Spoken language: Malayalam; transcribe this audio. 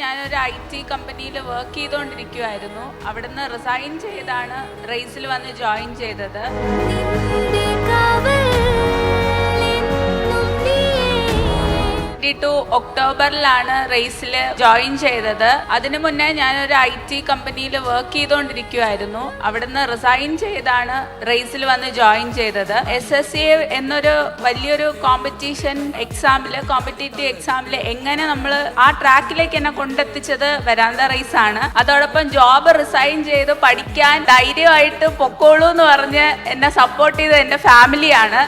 ഞാനൊരു IT കമ്പനിയിൽ വർക്ക് ചെയ്തുകൊണ്ടിരിക്കുവായിരുന്നു. അവിടുന്ന് റിസൈൻ ചെയ്താണ് റേസിൽ വന്ന് ജോയിൻ ചെയ്തത്. ഒക്ടോബറിലാണ് റേസിൽ ജോയിൻ ചെയ്തത്. അതിനു മുന്നേ ഞാനൊരു IT കമ്പനിയിൽ വർക്ക് ചെയ്തുകൊണ്ടിരിക്കുവായിരുന്നു. അവിടുന്ന് റിസൈൻ ചെയ്താണ് റേസിൽ വന്ന് ജോയിൻ ചെയ്തത്. SSC എന്നൊരു വലിയൊരു കോമ്പറ്റീറ്റീവ് എക്സാമിൽ എങ്ങനെ നമ്മൾ ആ ട്രാക്കിലേക്ക് എന്നെ കൊണ്ടെത്തിച്ചത് വരാന്ത റേസ് ആണ്. അതോടൊപ്പം ജോബ് റിസൈൻ ചെയ്ത് പഠിക്കാൻ ധൈര്യമായിട്ട് പൊക്കോളൂ എന്ന് പറഞ്ഞ് എന്നെ സപ്പോർട്ട് ചെയ്തത് എൻ്റെ ഫാമിലിയാണ്.